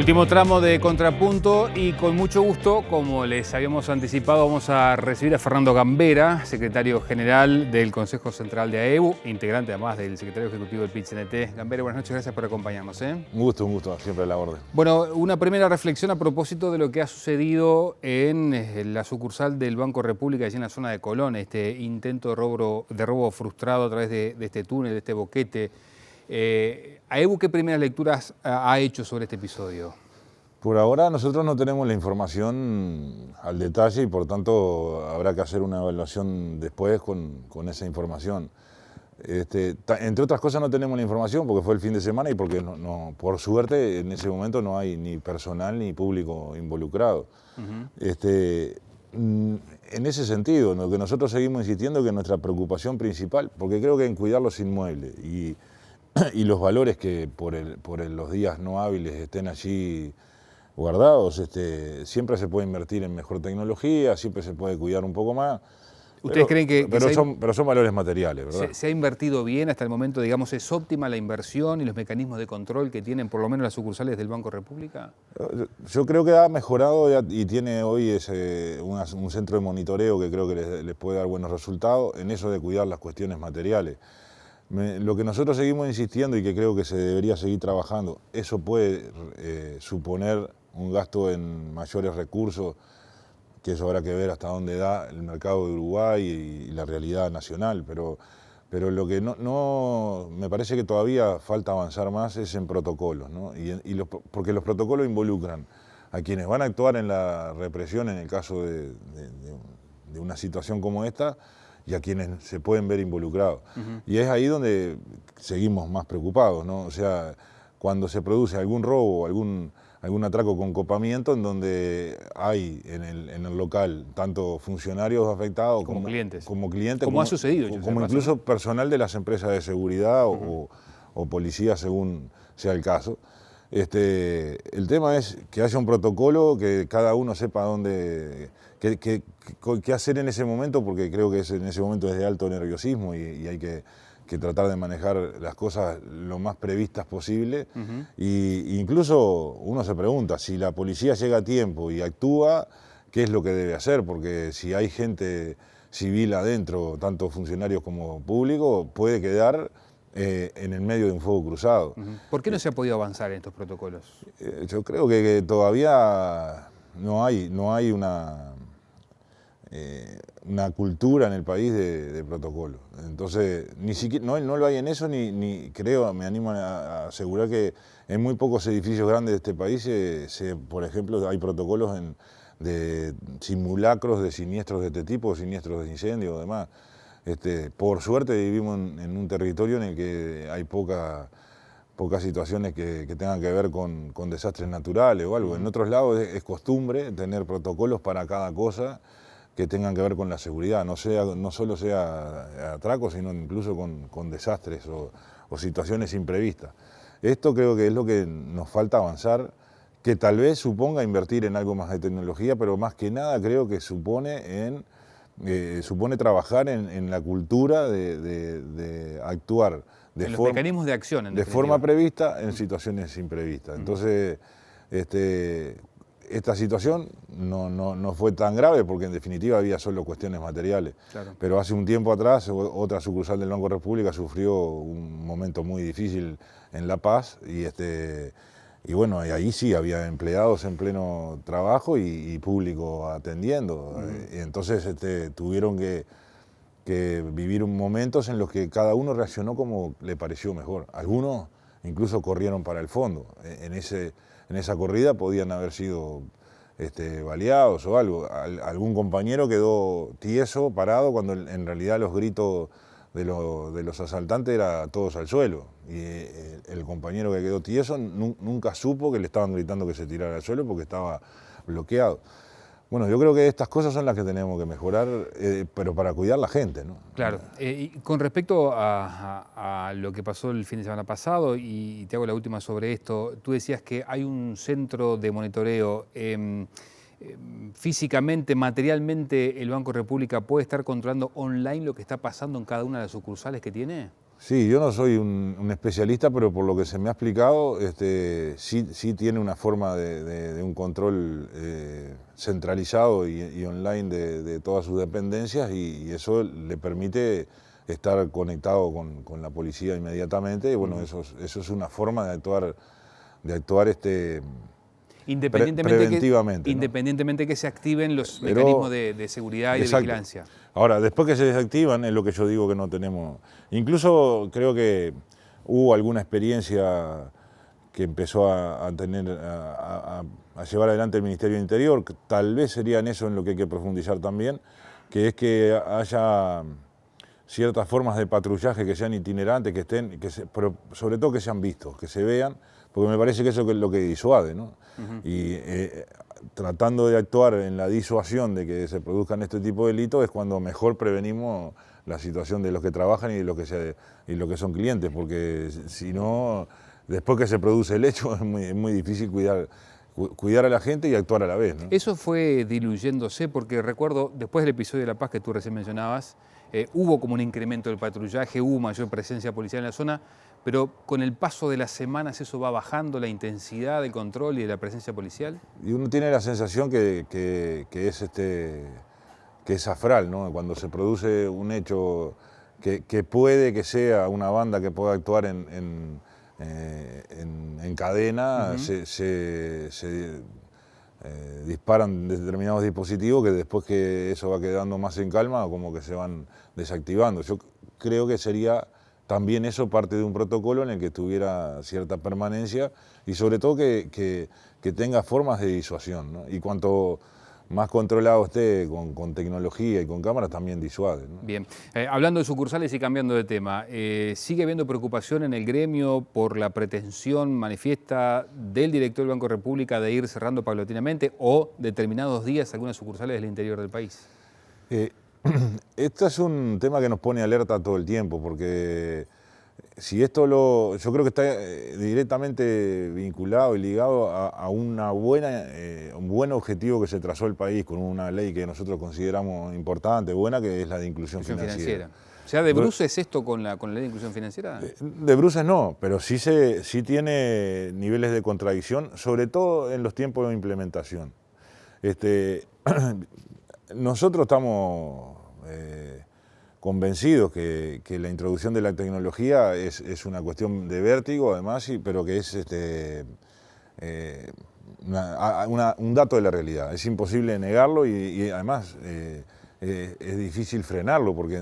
Último tramo de Contrapunto y con mucho gusto, como les habíamos anticipado, vamos a recibir a Fernando Gambera, secretario general del Consejo Central de AEBU, integrante además del secretario ejecutivo del PIT-CNT. Gambera, buenas noches, gracias por acompañarnos. Un gusto, siempre a la orden. Bueno, una primera reflexión a propósito de lo que ha sucedido en la sucursal del Banco República, allí en la zona de Colón, este intento de robo frustrado a través de este túnel, de este boquete. AEBU, ¿qué primeras lecturas ha hecho sobre este episodio? Por ahora nosotros no tenemos la información al detalle y por tanto habrá que hacer una evaluación después con esa información. Entre otras cosas no tenemos la información porque fue el fin de semana y porque por suerte en ese momento no hay ni personal ni público involucrado. En ese sentido, lo que nosotros seguimos insistiendo es que nuestra preocupación principal, porque creo que en cuidar los inmuebles y los valores que por los días no hábiles estén allí guardados, siempre se puede invertir en mejor tecnología, siempre se puede cuidar un poco más. ¿Ustedes creen que pero son valores materiales, ¿verdad? ¿Se ha invertido bien hasta el momento? Digamos, ¿es óptima la inversión y los mecanismos de control que tienen por lo menos las sucursales del Banco República? Yo creo que ha mejorado y tiene hoy un centro de monitoreo que creo que les puede dar buenos resultados en eso de cuidar las cuestiones materiales. Lo que nosotros seguimos insistiendo y que creo que se debería seguir trabajando, eso puede suponer un gasto en mayores recursos, que eso habrá que ver hasta dónde da el mercado de Uruguay y la realidad nacional, pero lo que no me parece que todavía falta avanzar más es en protocolos, ¿no? Porque los protocolos involucran a quienes van a actuar en la represión en el caso de una situación como esta, y a quienes se pueden ver involucrados. Y es ahí donde seguimos más preocupados, ¿no? O sea, cuando se produce algún robo o algún atraco con copamiento en donde hay en el local tanto funcionarios afectados como clientes. Como ha sucedido. Como incluso personal de las empresas de seguridad o policía, según sea el caso. El tema es que haya un protocolo, que cada uno sepa qué hacer en ese momento, porque creo que en ese momento es de alto nerviosismo y hay que tratar de manejar las cosas lo más previstas posible. Y incluso uno se pregunta, si la policía llega a tiempo y actúa, ¿qué es lo que debe hacer? Porque si hay gente civil adentro, tanto funcionarios como públicos, puede quedar en el medio de un fuego cruzado. ¿Por qué no se ha podido avanzar en estos protocolos? Yo creo que todavía no hay una cultura en el país de protocolo. Entonces, ni siquiera, no lo hay en eso, ni creo, me animo a asegurar que en muy pocos edificios grandes de este país, por ejemplo, hay protocolos de simulacros de siniestros de este tipo, siniestros de incendio o demás. Por suerte vivimos en un territorio en el que hay pocas situaciones que tengan que ver con desastres naturales o algo. En otros lados es costumbre tener protocolos para cada cosa que tengan que ver con la seguridad, no solo sea atracos, sino incluso con desastres o situaciones imprevistas. Esto creo que es lo que nos falta avanzar, que tal vez suponga invertir en algo más de tecnología, pero más que nada creo que supone trabajar en la cultura de actuar en los mecanismos de acción, de forma prevista en situaciones imprevistas. Entonces, esta situación no fue tan grave porque en definitiva había solo cuestiones materiales. Claro. Pero hace un tiempo atrás otra sucursal del Banco República sufrió un momento muy difícil en La Paz y bueno, y ahí sí había empleados en pleno trabajo y público atendiendo. Y entonces tuvieron que vivir momentos en los que cada uno reaccionó como le pareció mejor. Algunos incluso corrieron para el fondo. En esa corrida podían haber sido baleados o algo. Algún compañero quedó tieso, parado, cuando en realidad los gritos de los asaltantes eran todos al suelo. Y el compañero que quedó tieso nunca supo que le estaban gritando que se tirara al suelo porque estaba bloqueado. Bueno, yo creo que estas cosas son las que tenemos que mejorar, pero para cuidar la gente, ¿no? Claro. Y con respecto a lo que pasó el fin de semana pasado, y te hago la última sobre esto, tú decías que hay un centro de monitoreo. Físicamente, materialmente, ¿el Banco República puede estar controlando online lo que está pasando en cada una de las sucursales que tiene? Sí, yo no soy un especialista, pero por lo que se me ha explicado, sí tiene una forma de un control centralizado y online de todas sus dependencias y eso le permite estar conectado con la policía inmediatamente y bueno, eso es una forma de actuar preventivamente. Independientemente que se activen los mecanismos de seguridad y de vigilancia. Ahora, después que se desactivan, es lo que yo digo que no tenemos. Incluso creo que hubo alguna experiencia que empezó a llevar adelante el Ministerio del Interior, que tal vez sería en eso en lo que hay que profundizar también, que es que haya ciertas formas de patrullaje que sean itinerantes, pero sobre todo que sean vistos, que se vean, porque me parece que eso es lo que disuade, ¿no? Y tratando de actuar en la disuasión de que se produzcan este tipo de delitos es cuando mejor prevenimos la situación de los que trabajan y los que son clientes, porque si no, después que se produce el hecho es muy difícil cuidar a la gente y actuar a la vez, ¿no? Eso fue diluyéndose porque recuerdo, después del episodio de La Paz que tú recién mencionabas, hubo como un incremento del patrullaje, hubo mayor presencia policial en la zona, pero con el paso de las semanas eso va bajando, la intensidad del control y de la presencia policial. Y uno tiene la sensación que es afral, ¿no? Cuando se produce un hecho que puede que sea una banda que pueda actuar en cadena, se disparan determinados dispositivos que después que eso va quedando más en calma, como que se van desactivando. Yo creo que sería también eso parte de un protocolo en el que tuviera cierta permanencia y sobre todo que tenga formas de disuasión, ¿no? Y cuanto más controlado esté con tecnología y con cámaras, también disuade, ¿no? Bien, hablando de sucursales y cambiando de tema, ¿sigue habiendo preocupación en el gremio por la pretensión manifiesta del director del Banco República de ir cerrando paulatinamente o determinados días algunas sucursales del interior del país? Este es un tema que nos pone alerta todo el tiempo, porque si yo creo que está directamente vinculado y ligado a un buen objetivo que se trazó el país con una ley que nosotros consideramos importante, buena, que es la de inclusión financiera. O sea, ¿de bruces esto con la ley de inclusión financiera? De bruces no, pero sí tiene niveles de contradicción, sobre todo en los tiempos de implementación. Nosotros estamos convencidos que la introducción de la tecnología es una cuestión de vértigo, además, pero que es un dato de la realidad. Es imposible negarlo y además es difícil frenarlo porque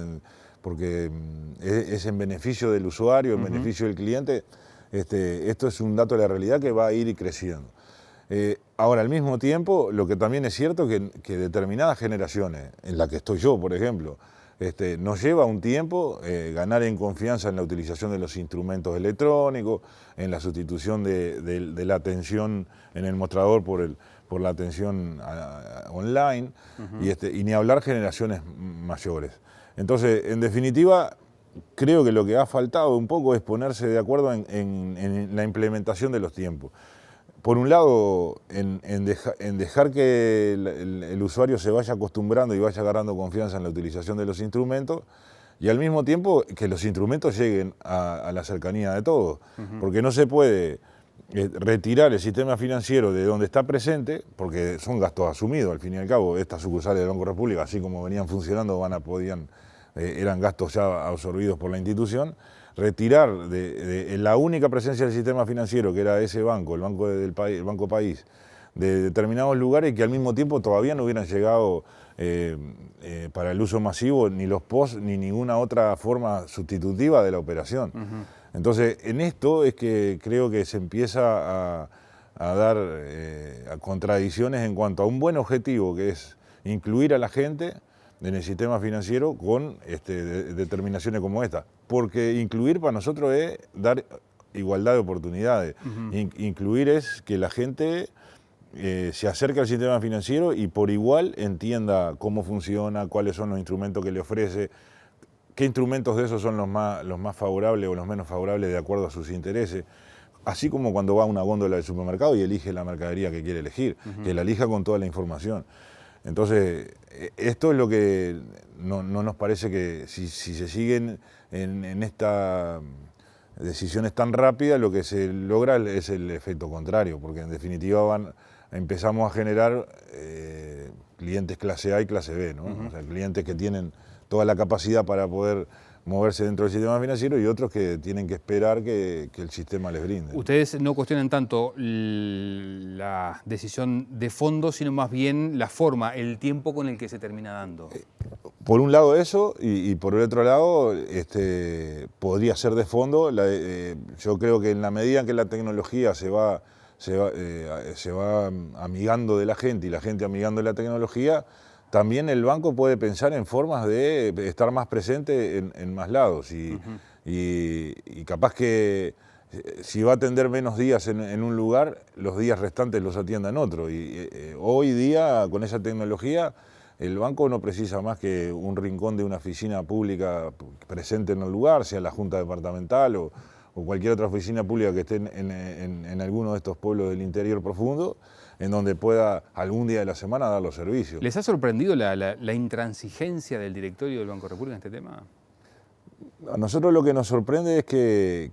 es en beneficio del usuario, en beneficio del cliente. Esto es un dato de la realidad que va a ir creciendo. Ahora, al mismo tiempo, lo que también es cierto es que determinadas generaciones, en la que estoy yo, por ejemplo, nos lleva un tiempo ganar en confianza en la utilización de los instrumentos electrónicos, en la sustitución de la atención en el mostrador por la atención online, y ni hablar generaciones mayores. Entonces, en definitiva, creo que lo que ha faltado un poco es ponerse de acuerdo en la implementación de los tiempos. Por un lado, en dejar que el usuario se vaya acostumbrando y vaya agarrando confianza en la utilización de los instrumentos y al mismo tiempo que los instrumentos lleguen a la cercanía de todos. Porque no se puede retirar el sistema financiero de donde está presente, porque son gastos asumidos, al fin y al cabo. Estas sucursales del Banco República, así como venían funcionando, eran gastos ya absorbidos por la institución. Retirar de la única presencia del sistema financiero, que era ese banco, el Banco País, de determinados lugares que al mismo tiempo todavía no hubieran llegado para el uso masivo ni los POS ni ninguna otra forma sustitutiva de la operación. Entonces, en esto es que creo que se empieza a dar contradicciones en cuanto a un buen objetivo, que es incluir a la gente en el sistema financiero con determinaciones como esta. Porque incluir para nosotros es dar igualdad de oportunidades. Incluir es que la gente se acerque al sistema financiero y por igual entienda cómo funciona, cuáles son los instrumentos que le ofrece, qué instrumentos de esos son los más favorables o los menos favorables de acuerdo a sus intereses. Así como cuando va a una góndola del supermercado y elige la mercadería que quiere elegir, que la elija con toda la información. Entonces, esto es lo que no nos parece que si se siguen en esta decisiones tan rápidas, lo que se logra es el efecto contrario, porque en definitiva empezamos a generar clientes clase A y clase B, ¿no? O sea, clientes que tienen toda la capacidad para poder moverse dentro del sistema financiero y otros que tienen que esperar que el sistema les brinde. Ustedes no cuestionan tanto la decisión de fondo, sino más bien la forma, el tiempo con el que se termina dando. Por un lado eso, y por el otro lado podría ser de fondo. Yo creo que en la medida en que la tecnología se va amigando de la gente y la gente amigando de la tecnología, también el banco puede pensar en formas de estar más presente en más lados y capaz que si va a atender menos días en un lugar, los días restantes los atienda en otro. Y hoy día, con esa tecnología, el banco no precisa más que un rincón de una oficina pública presente en el lugar, sea la Junta Departamental o cualquier otra oficina pública que esté en alguno de estos pueblos del interior profundo, en donde pueda algún día de la semana dar los servicios. ¿Les ha sorprendido la intransigencia del directorio del Banco República en este tema? A nosotros lo que nos sorprende es que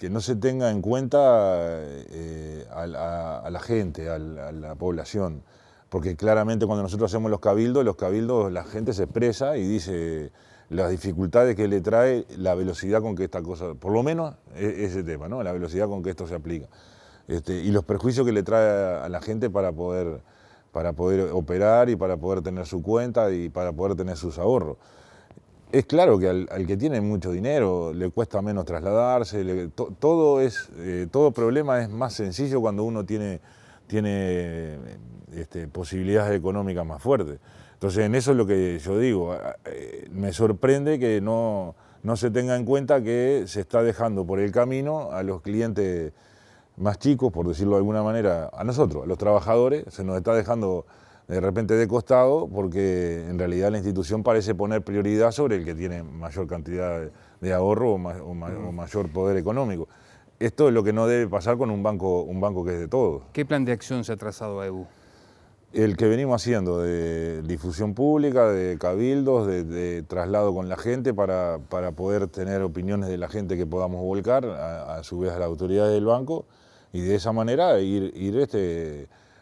no se tenga en cuenta a la gente, a la población. Porque claramente cuando nosotros hacemos los cabildos la gente se expresa y dice las dificultades que le trae la velocidad con que esta cosa, por lo menos ese tema, ¿no? La velocidad con que esto se aplica. Y los prejuicios que le trae a la gente para poder operar y para poder tener su cuenta y para poder tener sus ahorros. Es claro que al que tiene mucho dinero le cuesta menos trasladarse, todo problema es más sencillo cuando uno tiene posibilidades económicas más fuertes. Entonces en eso es lo que yo digo, me sorprende que no se tenga en cuenta que se está dejando por el camino a los clientes más chicos, por decirlo de alguna manera, a nosotros, a los trabajadores, se nos está dejando de repente de costado porque en realidad la institución parece poner prioridad sobre el que tiene mayor cantidad de ahorro o mayor poder económico. Esto es lo que no debe pasar con un banco que es de todos. ¿Qué plan de acción se ha trazado a EBU? El que venimos haciendo de difusión pública, de cabildos, de traslado con la gente para poder tener opiniones de la gente que podamos volcar a su vez a las autoridades del banco y de esa manera ir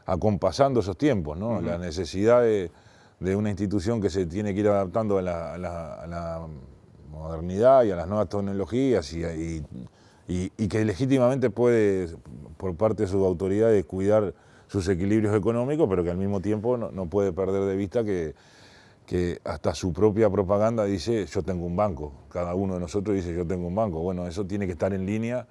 acompasando esos tiempos, ¿no? La necesidad de una institución que se tiene que ir adaptando a la modernidad y a las nuevas tecnologías y que legítimamente puede, por parte de sus autoridades, cuidar sus equilibrios económicos, pero que al mismo tiempo no puede perder de vista que hasta su propia propaganda dice yo tengo un banco, cada uno de nosotros dice yo tengo un banco. Bueno, eso tiene que estar en línea,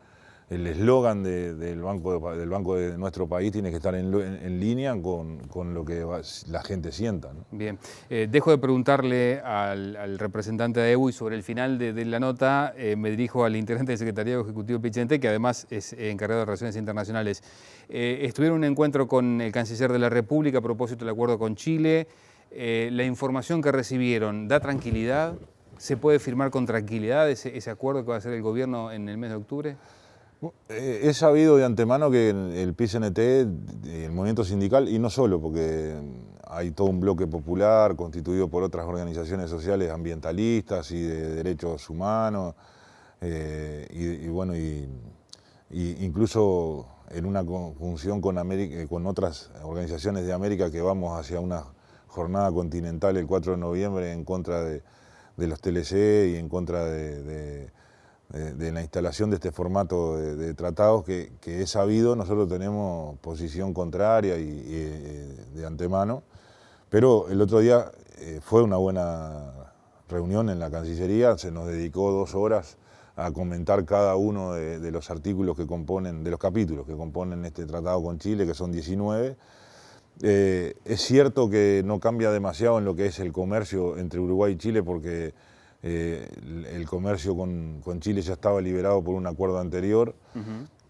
el eslogan del banco de nuestro país tiene que estar en línea con lo que la gente sienta, ¿no? Bien, dejo de preguntarle al representante de EBU y sobre el final de la nota me dirijo al integrante del Secretariado Ejecutivo Pichente, que además es encargado de Relaciones Internacionales. Estuvieron en un encuentro con el Canciller de la República a propósito del acuerdo con Chile. La información que recibieron, ¿da tranquilidad? ¿Se puede firmar con tranquilidad ese acuerdo que va a hacer el gobierno en el mes de octubre? He sabido de antemano que el PICNT, el movimiento sindical, y no solo, porque hay todo un bloque popular constituido por otras organizaciones sociales ambientalistas y de derechos humanos, incluso en una conjunción con otras organizaciones de América que vamos hacia una jornada continental el 4 de noviembre en contra de los TLC y en contra de la instalación de este formato de tratados que es sabido. Nosotros tenemos posición contraria y de antemano, pero el otro día fue una buena reunión en la Cancillería, se nos dedicó 2 horas a comentar cada uno de los artículos que componen, de los capítulos que componen este tratado con Chile, que son 19. Es cierto que no cambia demasiado en lo que es el comercio entre Uruguay y Chile porque el comercio con Chile ya estaba liberado por un acuerdo anterior.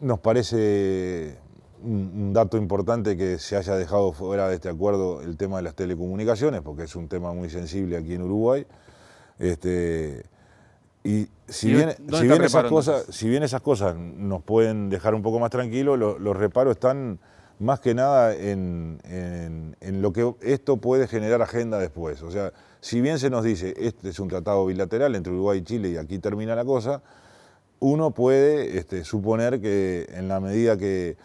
Nos parece un dato importante que se haya dejado fuera de este acuerdo el tema de las telecomunicaciones, porque es un tema muy sensible aquí en Uruguay. Y si bien esas cosas nos pueden dejar un poco más tranquilos, los reparos están más que nada en lo que esto puede generar agenda después. O sea, si bien se nos dice, este es un tratado bilateral entre Uruguay y Chile y aquí termina la cosa, uno puede suponer que en la medida que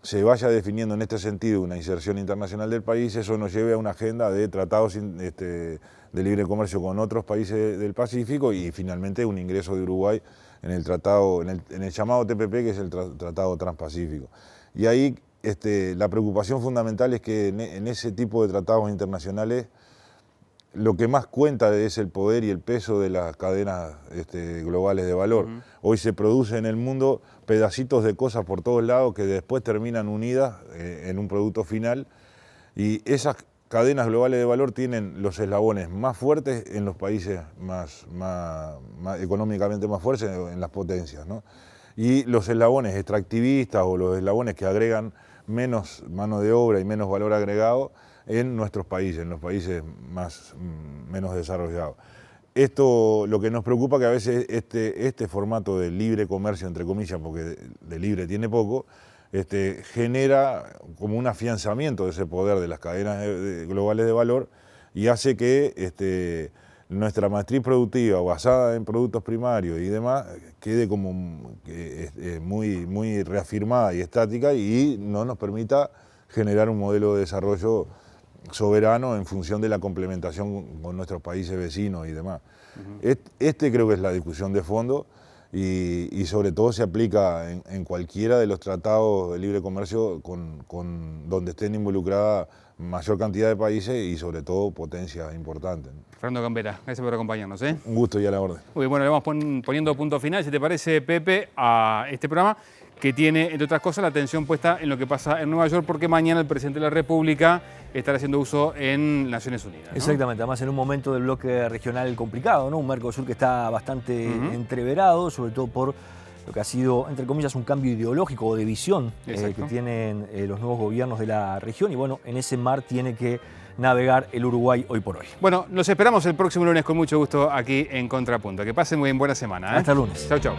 se vaya definiendo en este sentido una inserción internacional del país, eso nos lleve a una agenda de tratados de libre comercio con otros países del Pacífico y finalmente un ingreso de Uruguay en el tratado, en el llamado TPP, que es el Tratado Transpacífico. Y ahí la preocupación fundamental es que en ese tipo de tratados internacionales lo que más cuenta es el poder y el peso de las cadenas globales de valor. Hoy se produce en el mundo pedacitos de cosas por todos lados que después terminan unidas en un producto final, y esas cadenas globales de valor tienen los eslabones más fuertes en los países más económicamente más fuertes, en las potencias, ¿no? Y los eslabones extractivistas o los eslabones que agregan menos mano de obra y menos valor agregado en nuestros países, en los países menos desarrollados. Esto, lo que nos preocupa, que a veces este formato de libre comercio, entre comillas, porque de libre tiene poco, genera como un afianzamiento de ese poder de las cadenas globales de valor y hace que nuestra matriz productiva basada en productos primarios y demás quede como muy reafirmada y estática y no nos permita generar un modelo de desarrollo soberano en función de la complementación con nuestros países vecinos y demás. Creo que es la discusión de fondo y sobre todo se aplica en cualquiera de los tratados de libre comercio donde estén involucradas mayor cantidad de países y sobre todo potencias importantes. Fernando Gambera, gracias por acompañarnos. Un gusto y a la orden. Muy bueno, le vamos poniendo punto final, si te parece, Pepe, a este programa que tiene, entre otras cosas, la atención puesta en lo que pasa en Nueva York, porque mañana el presidente de la República estará haciendo uso en Naciones Unidas, ¿no? Exactamente, además en un momento del bloque regional complicado, ¿no? Un Mercosur que está bastante entreverado, sobre todo por lo que ha sido, entre comillas, un cambio ideológico o de visión que tienen los nuevos gobiernos de la región, y bueno, en ese mar tiene que navegar el Uruguay hoy por hoy. Bueno, los esperamos el próximo lunes con mucho gusto aquí en Contrapunto. Que pasen muy bien, buena semana. Hasta el lunes. Chau, chau.